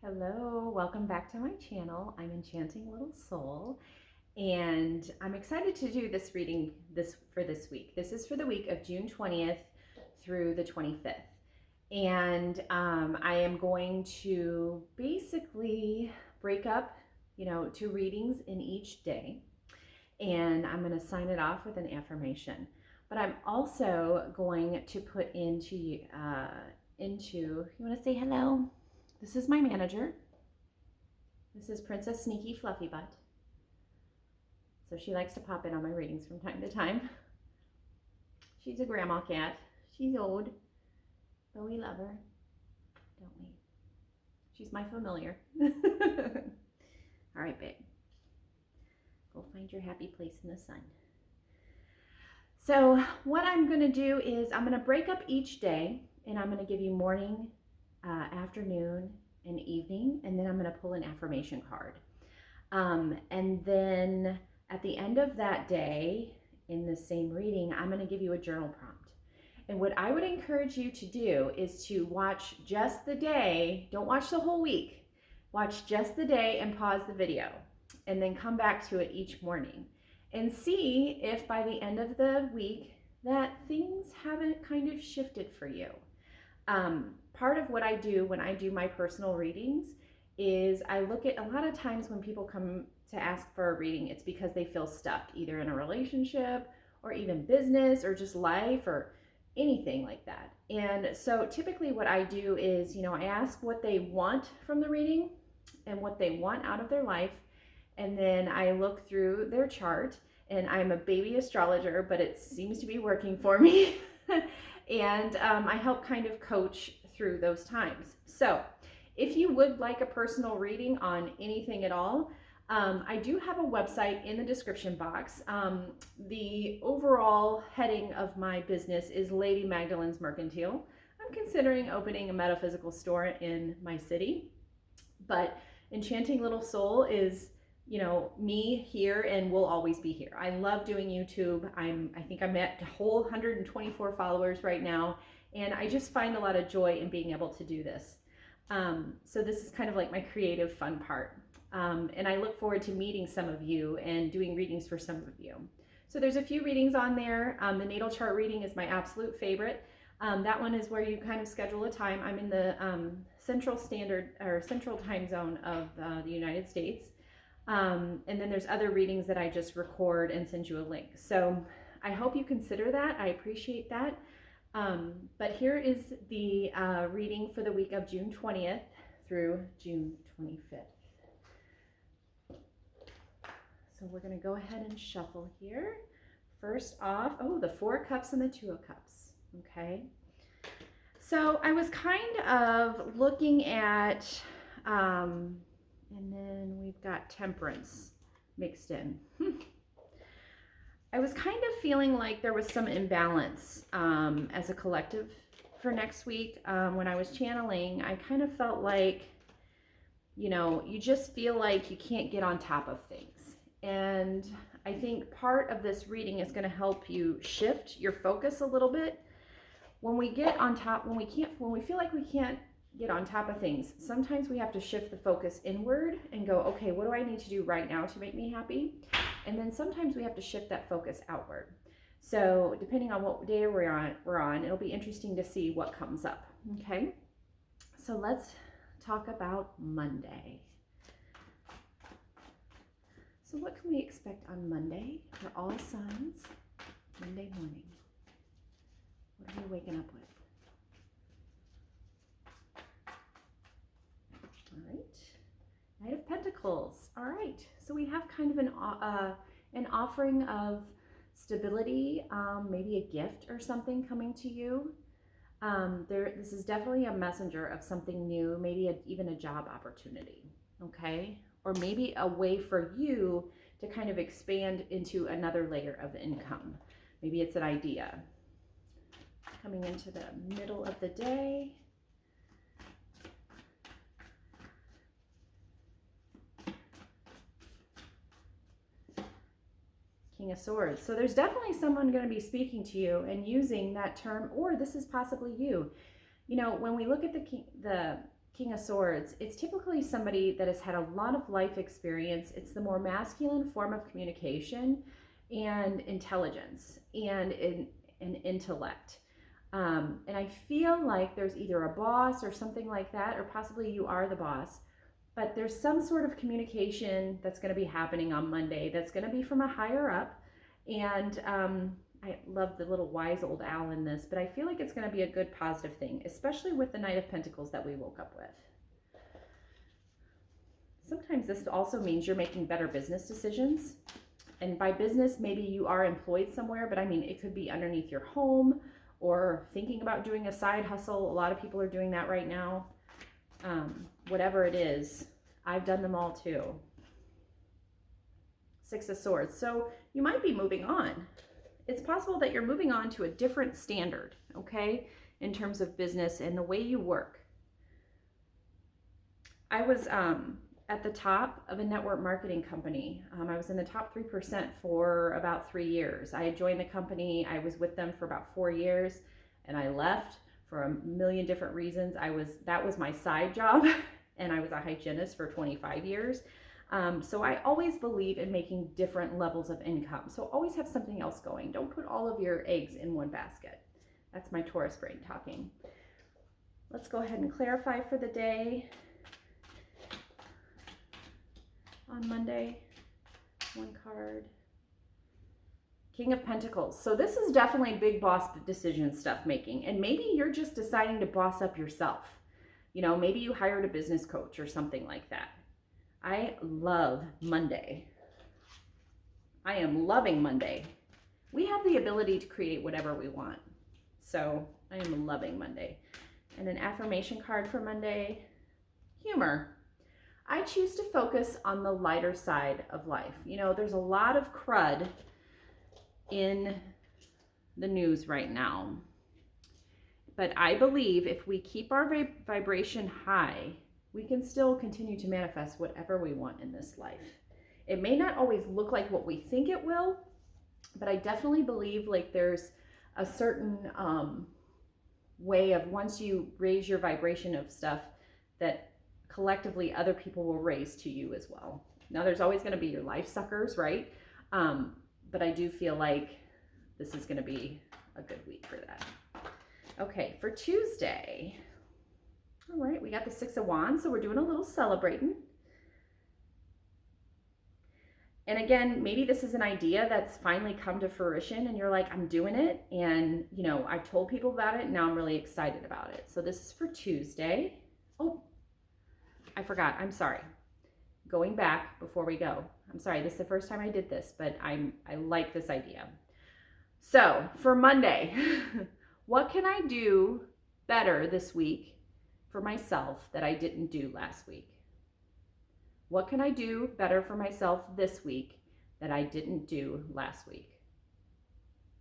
Hello, welcome back to my channel. I'm Enchanting Little Soul, and I'm excited to do this reading for this week. This is for the week of June 20th through the 25th. And I am going to basically break up, two readings in each day. And I'm going to sign it off with an affirmation. But I'm also going to put into, you want to say hello? This is my manager. This is Princess Sneaky Fluffybutt. So she likes to pop in on my readings from time to time. She's a grandma cat. She's old, but we love her, don't we? She's my familiar. All right, babe. Go find your happy place in the sun. So what I'm going to do is I'm going to break up each day, and I'm going to give you morning, afternoon, and evening, and then I'm going to pull an affirmation card. And then at the end of that day, in the same reading, I'm going to give you a journal prompt. And what I would encourage you to do is to watch just the day. Don't watch the whole week. Watch just the day and pause the video, and then come back to it each morning and see if by the end of the week that things haven't kind of shifted for you. Part of what I do when I do my personal readings is I look at a lot of times when people come to ask for a reading, it's because they feel stuck either in a relationship or even business or just life or anything like that. And so typically what I do is, I ask what they want from the reading and what they want out of their life. And then I look through their chart, and I'm a baby astrologer, but it seems to be working for me. And I help kind of coach through those times. So if you would like a personal reading on anything at all, I do have a website in the description box. The overall heading of my business is Lady Magdalene's Mercantile. I'm considering opening a metaphysical store in my city, but Enchanting Little Soul is me here and will always be here. I love doing YouTube. I think I'm at a whole 124 followers right now, and I just find a lot of joy in being able to do this. So this is kind of like my creative fun part. And I look forward to meeting some of you and doing readings for some of you. So there's a few readings on there. The natal chart reading is my absolute favorite. That one is where you kind of schedule a time. I'm in the central time zone of the United States. And then there's other readings that I just record and send you a link. So I hope you consider that. I appreciate that. But here is the reading for the week of June 20th through June 25th. So we're going to go ahead and shuffle here. First off, the 4 cups and the 2 of cups. Okay. So I was kind of looking at, and then we've got Temperance mixed in. I was kind of feeling like there was some imbalance as a collective for next week. When I was channeling, I kind of felt like, you just feel like you can't get on top of things. And I think part of this reading is going to help you shift your focus a little bit. When we get on top, when we feel like we can't get on top of things, sometimes we have to shift the focus inward and go, okay, what do I need to do right now to make me happy? And then sometimes we have to shift that focus outward. So depending on what day we're on, it'll be interesting to see what comes up. Okay, so let's talk about Monday. So what can we expect on Monday for all signs Monday morning? What are we waking up with? All right, Knight of Pentacles. All right, so we have kind of an offering of stability, maybe a gift or something coming to you. This is definitely a messenger of something new, maybe even a job opportunity, okay? Or maybe a way for you to kind of expand into another layer of income. Maybe it's an idea. Coming into the middle of the day. King of Swords. So there's definitely someone going to be speaking to you and using that term, or this is possibly you. When we look at the King of Swords, it's typically somebody that has had a lot of life experience. It's the more masculine form of communication and intelligence and intellect. And I feel like there's either a boss or something like that, or possibly you are the boss, but there's some sort of communication that's going to be happening on Monday that's going to be from a higher up. And I love the little wise old owl in this, but I feel like it's going to be a good positive thing, especially with the Knight of Pentacles that we woke up with. Sometimes this also means you're making better business decisions. And by business, maybe you are employed somewhere, but I mean, it could be underneath your home or thinking about doing a side hustle. A lot of people are doing that right now. Whatever it is, I've done them all too. Six of Swords. So you might be moving on. It's possible that you're moving on to a different standard, okay, in terms of business and the way you work. I was at the top of a network marketing company. I was in the top 3% for about 3 years. I had joined the company. I was with them for about 4 years, and I left for a million different reasons. That was my side job, and I was a hygienist for 25 years. So I always believe in making different levels of income. So always have something else going. Don't put all of your eggs in one basket. That's my Taurus brain talking. Let's go ahead and clarify for the day. On Monday, one card. King of Pentacles. So this is definitely big boss decision stuff making. And maybe you're just deciding to boss up yourself. You know, maybe you hired a business coach or something like that. I love Monday. I am loving Monday. We have the ability to create whatever we want. So I am loving Monday. And an affirmation card for Monday. Humor. I choose to focus on the lighter side of life. You know, there's a lot of crud in the news right now. But I believe if we keep our vibration high, we can still continue to manifest whatever we want in this life. It may not always look like what we think it will, but I definitely believe like there's a certain way of once you raise your vibration of stuff that collectively other people will raise to you as well. Now there's always going to be your life suckers, right? But I do feel like this is going to be a good week for that. Okay, for Tuesday. All right, we got the Six of Wands, so we're doing a little celebrating. And again, maybe this is an idea that's finally come to fruition and you're like, I'm doing it. And, you know, I've told people about it and now I'm really excited about it. So this is for Tuesday. Oh, I forgot. I'm sorry. Going back before we go. I'm sorry. This is the first time I did this, but I like this idea. So for Monday, what can I do better this week for myself that I didn't do last week? What can I do better for myself this week that I didn't do last week?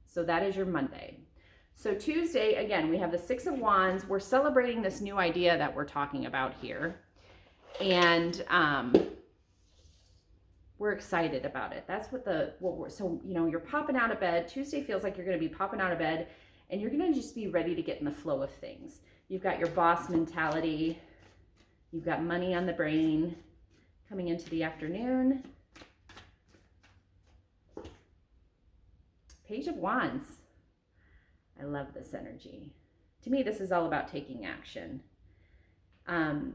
So that is your Monday. So Tuesday, again, we have the Six of Wands. We're celebrating this new idea that we're talking about here. And we're excited about it. That's so, you know, you're popping out of bed. Tuesday feels like you're going to be popping out of bed and you're going to just be ready to get in the flow of things. You've got your boss mentality. You've got money on the brain coming into the afternoon. Page of Wands. I love this energy. To me, this is all about taking action.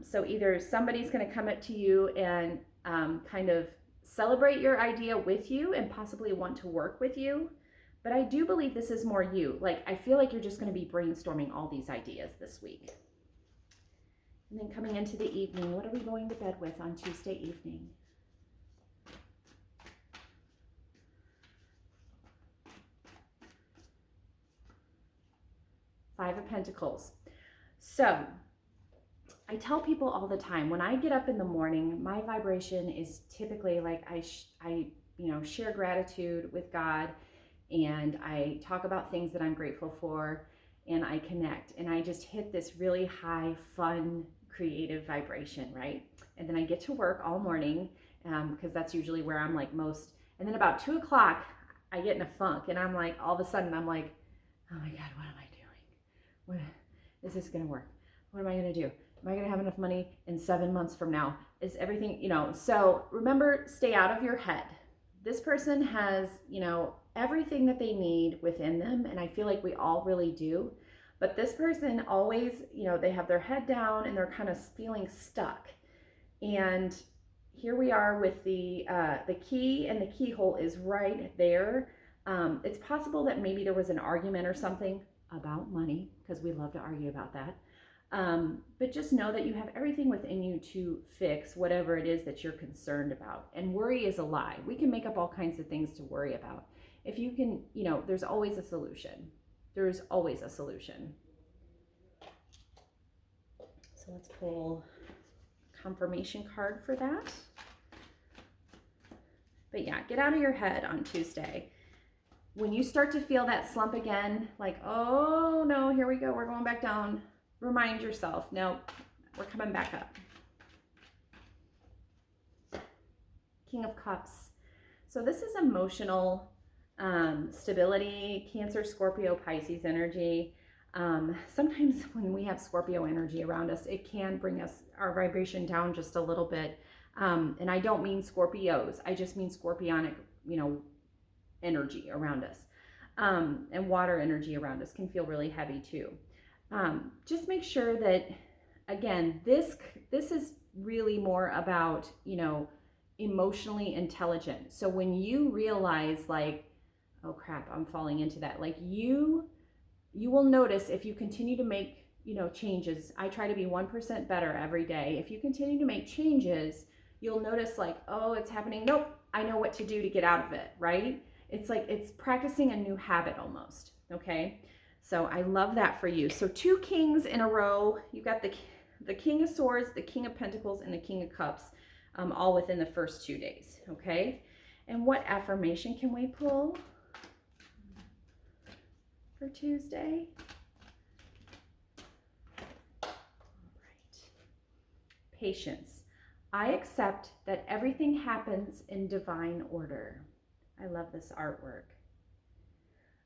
So either somebody's going to come up to you and kind of celebrate your idea with you and possibly want to work with you. But I do believe this is more you. Like, I feel like you're just going to be brainstorming all these ideas this week. And then coming into the evening, what are we going to bed with on Tuesday evening? Five of Pentacles. So I tell people all the time, when I get up in the morning, my vibration is typically like I share gratitude with God and I talk about things that I'm grateful for and I connect and I just hit this really high, fun, creative vibration, right? And then I get to work all morning because that's usually where I'm like most. And then about 2 o'clock, I get in a funk and I'm like, all of a sudden I'm like, oh my God, what am I doing? Is this going to work? What am I going to do? Am I going to have enough money in 7 months from now? Is everything, so remember, stay out of your head. This person has, everything that they need within them. And I feel like we all really do. But this person always, they have their head down and they're kind of feeling stuck. And here we are with the key, and the keyhole is right there. It's possible that maybe there was an argument or something about money, because we love to argue about that. But just know that you have everything within you to fix whatever it is that you're concerned about. And worry is a lie. We can make up all kinds of things to worry about. If you can, there's always a solution. There's always a solution. So let's pull confirmation card for that. But yeah, get out of your head on Tuesday. When you start to feel that slump again, like, oh no, here we go, we're going back down. Remind yourself, no, we're coming back up. King of Cups. So this is emotional stability, Cancer, Scorpio, Pisces energy. Sometimes when we have Scorpio energy around us, it can bring our vibration down just a little bit. And I don't mean Scorpios. I just mean scorpionic, energy around us. And water energy around us can feel really heavy too. Just make sure that, again, this is really more about, emotionally intelligent. So when you realize like, oh crap, I'm falling into that, like you will notice if you continue to make, changes. I try to be 1% better every day. If you continue to make changes, you'll notice like, oh, it's happening. Nope, I know what to do to get out of it, right? It's like, it's practicing a new habit almost, okay? So I love that for you. So 2 kings in a row. You got the King of Swords, the King of Pentacles, and the King of Cups, all within the first 2 days, okay? And what affirmation can we pull for Tuesday? All right. Patience. I accept that everything happens in divine order. I love this artwork.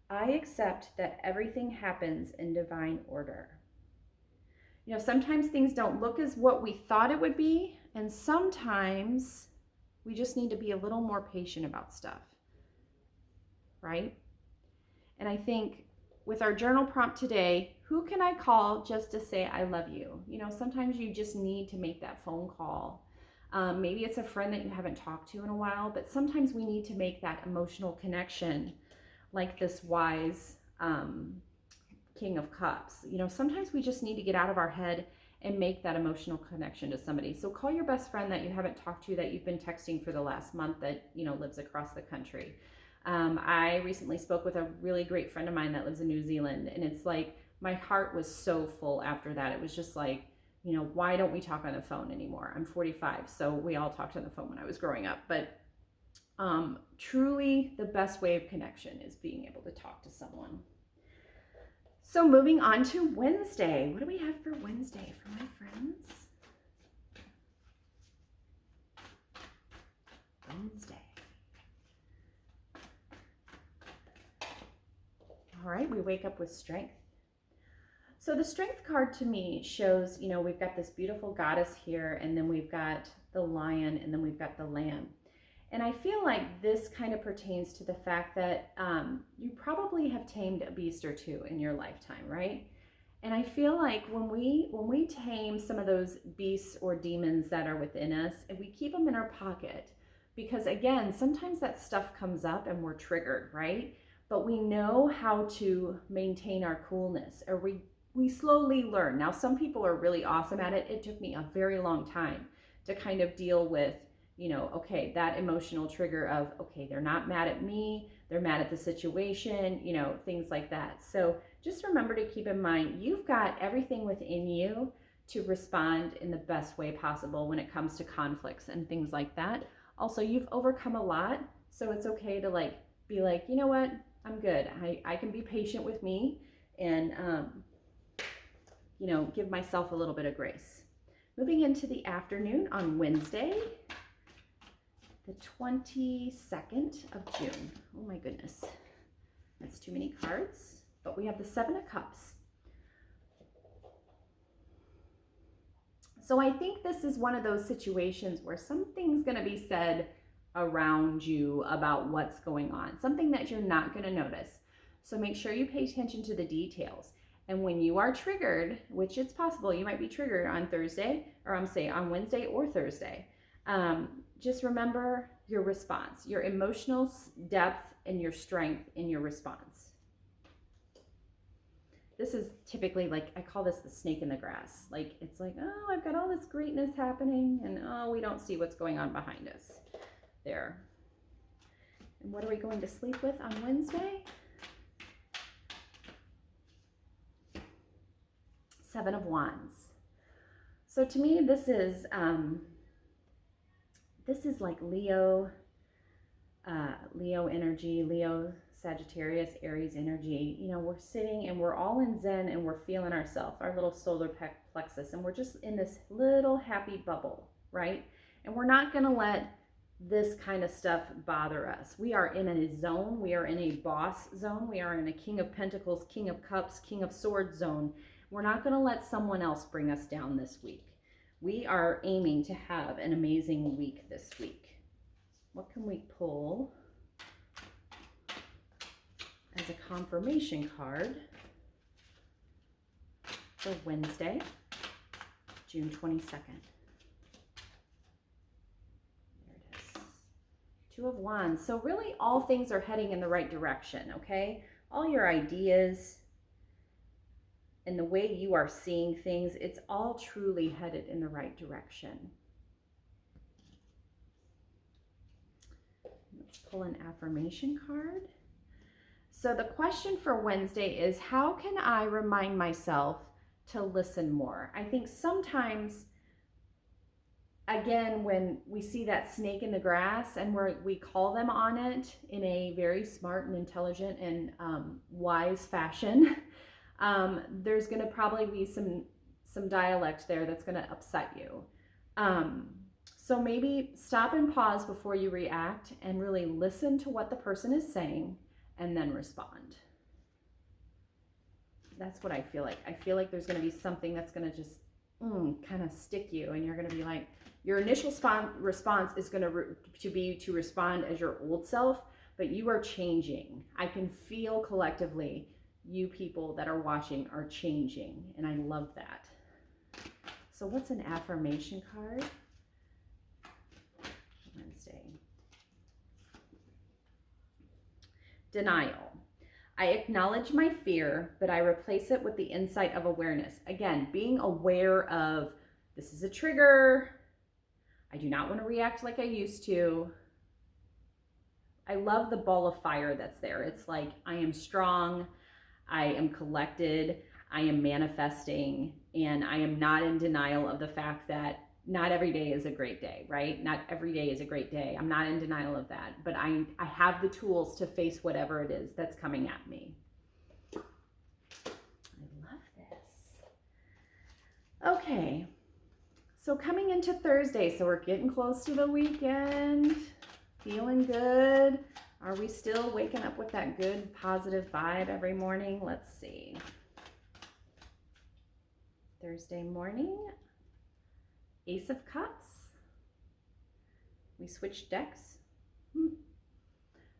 I accept that everything happens in divine order. Sometimes things don't look as what we thought it would be, and sometimes we just need to be a little more patient about stuff, right? And I think with our journal prompt today, who can I call just to say I love you? Sometimes you just need to make that phone call. Maybe it's a friend that you haven't talked to in a while, but sometimes we need to make that emotional connection like this wise King of Cups. Sometimes we just need to get out of our head and make that emotional connection to somebody. So call your best friend that you haven't talked to, that you've been texting for the last month, that, lives across the country. I recently spoke with a really great friend of mine that lives in New Zealand, and it's like, my heart was so full after that. It was just like, why don't we talk on the phone anymore? I'm 45, so we all talked on the phone when I was growing up, but truly the best way of connection is being able to talk to someone. So moving on to Wednesday. What do we have for Wednesday for my friends? Wednesday. All right, we wake up with strength. So the strength card to me shows, we've got this beautiful goddess here, and then we've got the lion, and then we've got the lamb. And I feel like this kind of pertains to the fact that you probably have tamed a beast or two in your lifetime, right? And I feel like when we tame some of those beasts or demons that are within us, and we keep them in our pocket, because again, sometimes that stuff comes up and we're triggered, right? But we know how to maintain our coolness, or we slowly learn. Now, some people are really awesome at it. It took me a very long time to kind of deal with, okay, that emotional trigger of, okay, they're not mad at me, they're mad at the situation, things like that. So just remember to keep in mind, you've got everything within you to respond in the best way possible when it comes to conflicts and things like that. Also, you've overcome a lot, so it's okay to be like, you know what, I'm good. I can be patient with me and, give myself a little bit of grace. Moving into the afternoon on Wednesday, the 22nd of June. Oh my goodness, that's too many cards. But we have the 7 of Cups. So I think this is one of those situations where something's going to be said around you about what's going on, something that you're not going to notice. So make sure you pay attention to the details. And when you are triggered, which it's possible you might be triggered on Thursday, or I'm saying on Wednesday or Thursday, just remember your response, your emotional depth and your strength in your response. This is typically like, I call this the snake in the grass. Like, it's like, oh, I've got all this greatness happening, and oh, we don't see what's going on behind us there. And what are we going to sleep with on Wednesday? 7 of Wands. So to me, this is like Leo energy, Leo, Sagittarius, Aries energy. You know, we're sitting and we're all in Zen and we're feeling ourselves, our little solar plexus, and we're just in this little happy bubble, right? And we're not going to let this kind of stuff bother us. We are in a zone. We are in a boss zone. We are in a King of Pentacles, King of Cups, King of Swords zone. We're not going to let someone else bring us down this week. We are aiming to have an amazing week this week. What can we pull as a confirmation card for Wednesday, June 22nd? There it is. 2 of Wands. So really all things are heading in the right direction, okay? All your ideas and the way you are seeing things, it's all truly headed in the right direction. Let's pull an affirmation card. So the question for Wednesday is, how can I remind myself to listen more? I think sometimes, again, when we see that snake in the grass and we call them on it in a very smart and intelligent and wise fashion, there's going to probably be some dialect there that's going to upset you. So maybe stop and pause before you react and really listen to what the person is saying and then respond. That's what I feel like. I feel like there's going to be something that's going to just kind of stick you, and you're going to be like, your initial response is going to be to respond as your old self, but you are changing. I can feel collectively you people that are watching are changing, and I love that. So what's an affirmation card? Wednesday. Denial. I acknowledge my fear, but I replace it with the insight of awareness. Again, being aware of, this is a trigger. I do not want to react like I used to. I love the ball of fire that's there. It's like, I am strong, I am collected, I am manifesting, and I am not in denial of the fact that not every day is a great day, right? Not every day is a great day. I'm not in denial of that, but I have the tools to face whatever it is that's coming at me. I love this. Okay, so coming into Thursday, so we're getting close to the weekend, feeling good. Are we still waking up with that good positive vibe every morning? Let's see. Thursday morning, Ace of Cups. We switched decks.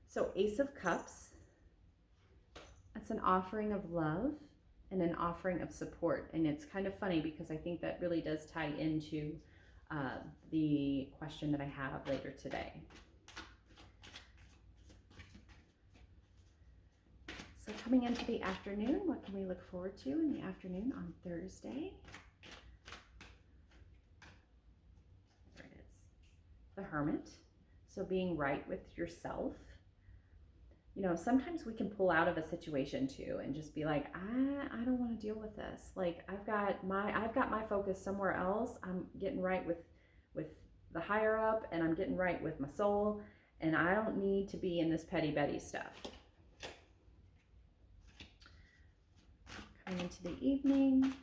So Ace of Cups, that's an offering of love and an offering of support. And it's kind of funny because I think that really does tie into the question that I have later today. So coming into the afternoon, what can we look forward to in the afternoon on Thursday? There it is. The Hermit. So being right with yourself. You know, sometimes we can pull out of a situation too and just be like, I don't want to deal with this. Like I've got my focus somewhere else. I'm getting right with the higher up, and I'm getting right with my soul, and I don't need to be in this petty Betty stuff. Coming into the evening.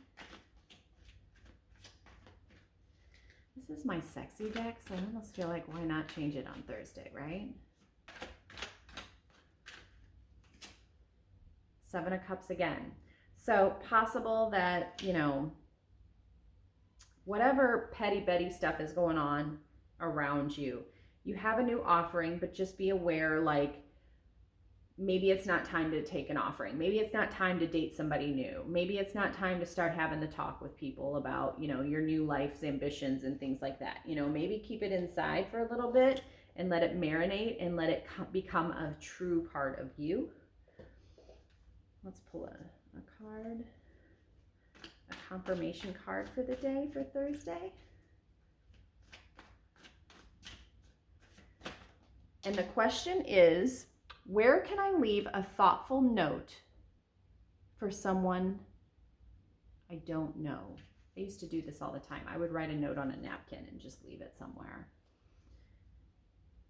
This is my sexy deck, so I almost feel like, why not change it on Thursday, right? 7 of Cups again. So possible that, you know, whatever petty betty stuff is going on around you. You have a new offering, but just be aware, like, maybe it's not time to take an offering. Maybe it's not time to date somebody new. Maybe it's not time to start having the talk with people about, you know, your new life's ambitions and things like that. You know, maybe keep it inside for a little bit and let it marinate and let it become a true part of you. Let's pull a card, a confirmation card for the day for Thursday. And the question is, where can I leave a thoughtful note for someone I don't know? I used to do this all the time. I would write a note on a napkin and just leave it somewhere.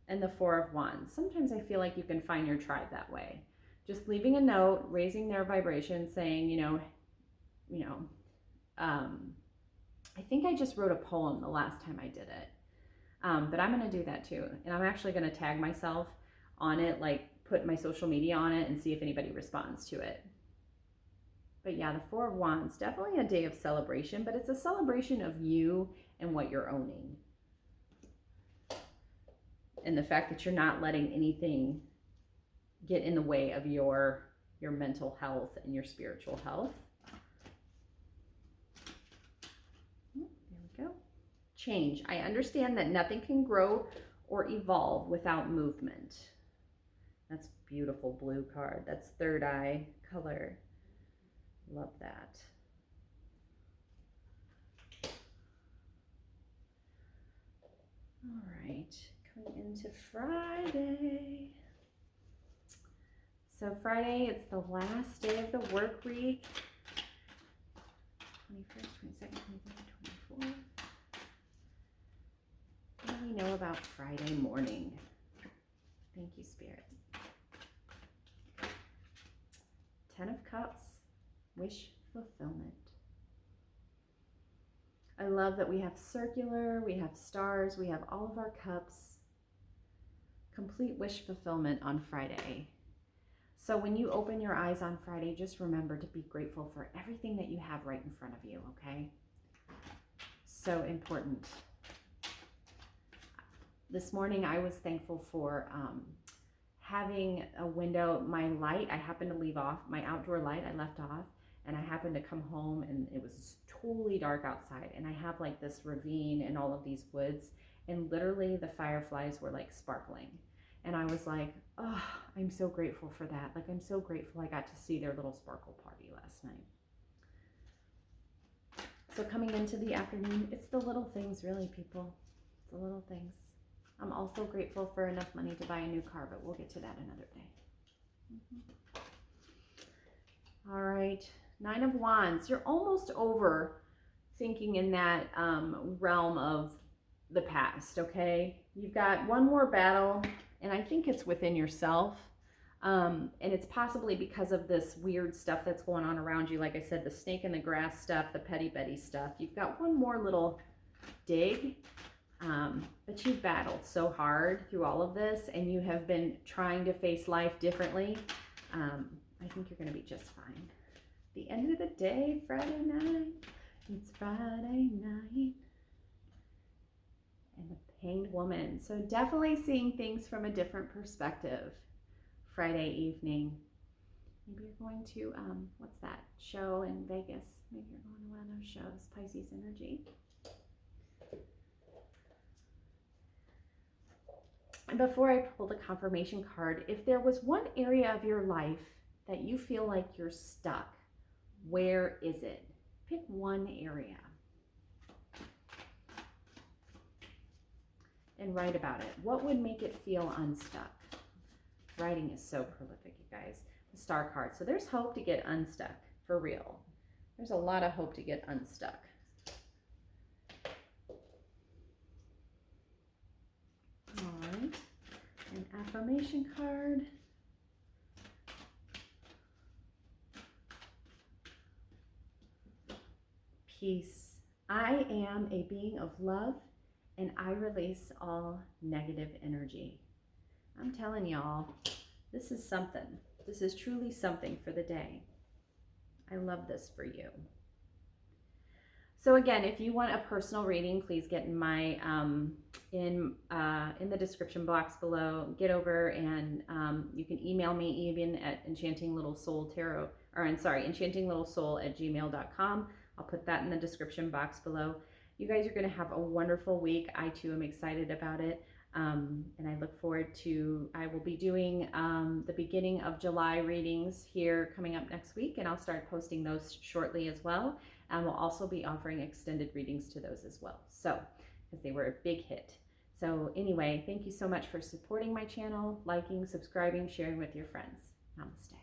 And the Four of Wands. Sometimes I feel like you can find your tribe that way. Just leaving a note, raising their vibration, saying, I think I just wrote a poem the last time I did it. But I'm going to do that too. And I'm actually going to tag myself on it, like put my social media on it and see if anybody responds to it. But yeah, the Four of Wands, definitely a day of celebration, but it's a celebration of you and what you're owning. And the fact that you're not letting anything get in the way of your mental health and your spiritual health. There we go. Change. I understand that nothing can grow or evolve without movement. That's beautiful blue card. That's third eye color. Love that. All right, coming into Friday. So Friday, it's the last day of the work week. 21st, 22nd, 23rd, 24th. What do we know about Friday morning? Thank you, Spirit. 10 of Cups, wish fulfillment. I love that we have circular, we have stars, we have all of our cups. Complete wish fulfillment on Friday. So when you open your eyes on Friday, just remember to be grateful for everything that you have right in front of you, okay? So important. This morning I was thankful for having a window. My light, I happened to leave off, my outdoor light I left off, and I happened to come home and it was totally dark outside, and I have like this ravine and all of these woods, and literally the fireflies were like sparkling. And I was like, oh, I'm so grateful for that. Like, I'm so grateful I got to see their little sparkle party last night. So coming into the afternoon, it's the little things, really, people. It's the little things. I'm also grateful for enough money to buy a new car, but we'll get to that another day. All right, 9 of Wands. You're almost over thinking in that realm of the past, okay? You've got one more battle, and I think it's within yourself. And it's possibly because of this weird stuff that's going on around you. Like I said, the snake in the grass stuff, the petty betty stuff. You've got one more little dig, but you've battled so hard through all of this, and you have been trying to face life differently. I think you're going to be just fine. The end of the day, Friday night. It's Friday night. And the Hanged Woman. So definitely seeing things from a different perspective. Friday evening. Maybe you're going to, what's that show in Vegas? Maybe you're going to one of those shows, Pisces energy. And before I pull the confirmation card, if there was one area of your life that you feel like you're stuck, where is it? Pick one area and write about it. What would make it feel unstuck? Writing is so prolific, you guys. The Star card. So there's hope to get unstuck, for real. There's a lot of hope to get unstuck. All right. An affirmation card. Peace. I am a being of love, and I release all negative energy. I'm telling y'all, this is something. This is truly something for the day. I love this for you. So again, if you want a personal reading, please get in my in the description box below. Get over and you can email me even at Enchanting Little Soul Tarot, or I'm sorry, enchantinglittle.soul@gmail.com. I'll put that in the description box below. You guys are going to have a wonderful week. I too am excited about it. And I look forward to, I will be doing the beginning of July readings here coming up next week, and I'll start posting those shortly as well. And we'll also be offering extended readings to those as well. So, because they were a big hit. So anyway, thank you so much for supporting my channel, liking, subscribing, sharing with your friends. Namaste.